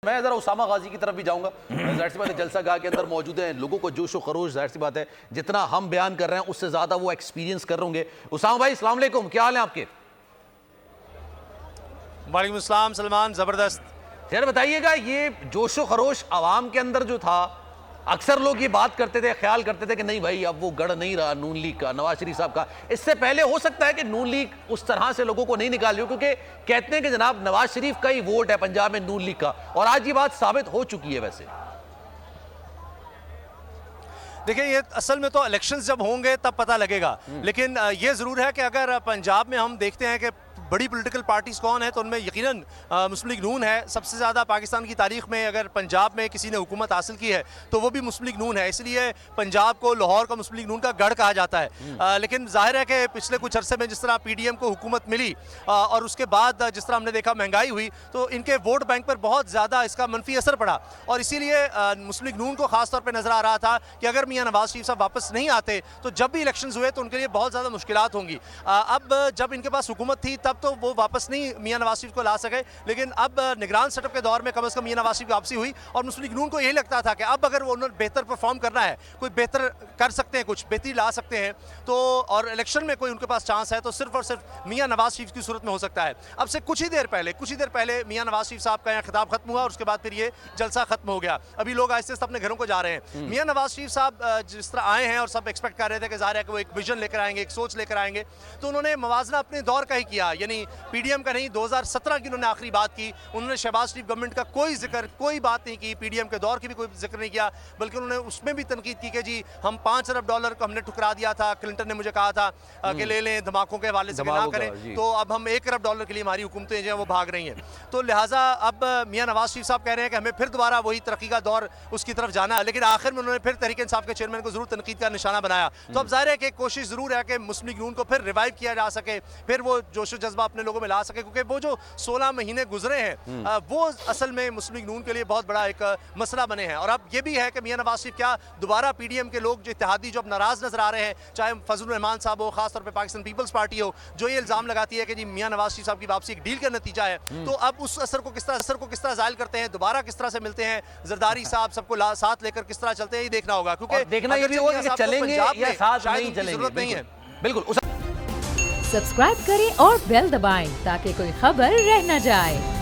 मैं जरा उसामा गाजी की तरफ भी जाऊंगा। जाहिर सी बात है जलसा गाह के अंदर मौजूद हैं लोगों को जोश व खरोश, जाहिर सी बात है जितना हम बयान कर रहे हैं उससे ज्यादा वो एक्सपीरियंस कर रहे होंगे। उसामा भाई अस्सलाम वालेकुम, क्या हाल है आपके? वालेकुम अस्सलाम सलमान, जबरदस्त। यार बताइएगा, ये जोश व खरोश आवाम के अंदर जो था, अक्सर लोग ये बात करते थे, ख्याल करते थे कि नहीं भाई अब वो गढ़ नहीं रहा नून लीग का, नवाज शरीफ साहब का। इससे पहले हो सकता है कि नून लीग उस तरह से लोगों को नहीं निकाल रही हो, क्योंकि कहते हैं कि जनाब नवाज शरीफ का ही वोट है पंजाब में नून लीग का, और आज ये बात साबित हो चुकी है। वैसे देखिए, ये असल में तो इलेक्शंस जब होंगे तब पता लगेगा, लेकिन ये ज़रूर है कि अगर पंजाब में हम देखते हैं कि बड़ी पॉलिटिकल पार्टीज़ कौन है तो उनमें यकीनन मुस्लिम लीग नून है। सबसे ज़्यादा पाकिस्तान की तारीख में अगर पंजाब में किसी ने हुकूमत हासिल की है तो वो भी मुस्लिम लीग नून है, इसलिए पंजाब को लाहौर का मुस्लिम लीग नून का गढ़ कहा जाता है। लेकिन जाहिर है कि पिछले कुछ अरसे में जिस तरह PDM को हुकूमत मिली और उसके बाद जिस तरह हमने देखा महंगाई हुई, तो इनके वोट बैंक पर बहुत ज़्यादा इसका मनफी असर पड़ा, और इसीलिए मुस्लिम लीग नून को खास तौर पर नज़र आ रहा था कि अगर मियाँ नवाज शरीफ साहब वापस नहीं आते तो जब भी इलेक्शन हुए तो उनके लिए बहुत ज़्यादा मुश्किलात होंगी। अब जब इनके पास हुकूमत थी तब तो वो वापस नहीं मियाँ नवाज शरीफ को ला सके, लेकिन अब निगरान सेटअप के दौर में कम से कम मियाँ नवाज शरीफ की वापसी हुई, और मुस्लिम लीग नून को यही लगता था कि अब अगर वो उन्होंने बेहतर परफॉर्म करना है, कोई बेहतर कर सकते हैं, कुछ बेहतरी ला सकते हैं, तो और इलेक्शन में कोई उनके पास चांस है तो सिर्फ और सिर्फ मियाँ नवाज शरीफ की सूरत में हो सकता है। अब से कुछ ही देर पहले मियाँ नवाज शरीफ साहब का यहाँ खिताब खत्म हुआ और उसके बाद फिर ये जलसा खत्म हो गया। अभी लोग आहिस्ते आहिस्ते अपने घरों को जा रहे हैं। मियाँ नवाज शरीफ साहब जिस तरह आए हैं और सब एक्सपेक्ट कर रहे थे कि ज़ाहिर है कि वो एक विजन लेकर आएंगे, एक सोच लेकर आएंगे, तो उन्होंने मवाजना अपने दौर का ही किया, यानी PDM का नहीं। 2017 की उन्होंने आखिरी बात की, उन्होंने शहबाज शरीफ गवर्नमेंट का कोई जिक्र, कोई बात नहीं की, PDM के दौर की भी कोई जिक्र नहीं किया, बल्कि उन्होंने उसमें भी तनकीद की कि जी हम $5 अरब को हमने ठुकरा दिया था, क्लिंटन ने मुझे कहा था कि ले लें, धमाकों के हवाले से ना करें, तो अब हम $1 अरब के लिए हमारी हुकूमतें जो हैं वो भाग रही हैं। तो लिहाजा अब मियाँ नवाज शरीफ साहब कह रहे हैं कि हमें फिर दोबारा वही तरक्की का दौर उसकी तरफ जाना है, लेकिन आखिर में उन्होंने फिर तहरीक इंसाफ के चेयरमैन को जरूर तनकीद का निशाना बनाया। तो अब जाहिर है कि कोशिश जरूर है कि मुस्लिम लीग नून को फिर रिवाइव किया जा सके, फिर वो जोश जज्बा अपने लोगों में ला सके, क्योंकि वो जो 16 महीने गुजरे हैं वो असल में मुस्लिम लीग नून के लिए बहुत बड़ा एक मसला बने हैं। और अब ये भी है कि मियाँ नवाज शरीफ क्या दोबारा PDM के लोग जो इत्तेहादी जो अब नाराज नजर आ रहे हैं, चाहे फजलुर रहमान साहब हो, खासतौर पर पाकिस्तान पीपल्स पार्टी हो, जो ये इल्जाम लगाती है कि जी मियाँ नवाज शरीफ साहब की वापसी एक डील का नतीजा है, तो अब उस असर को किस तरह जाहिर करते हैं, दोबारा किस तरह से मिलते हैं, जरदारी साहब सबको साथ लेकर किस तरह चलते हैं, ये देखना होगा, क्योंकि देखना ये भी होगा कि चलेंगे या साथ नहीं चलेंगे। जरूरत नहीं है। बिल्कुल। सब्सक्राइब करें और बेल दबाएं ताकि कोई खबर रह न जाए।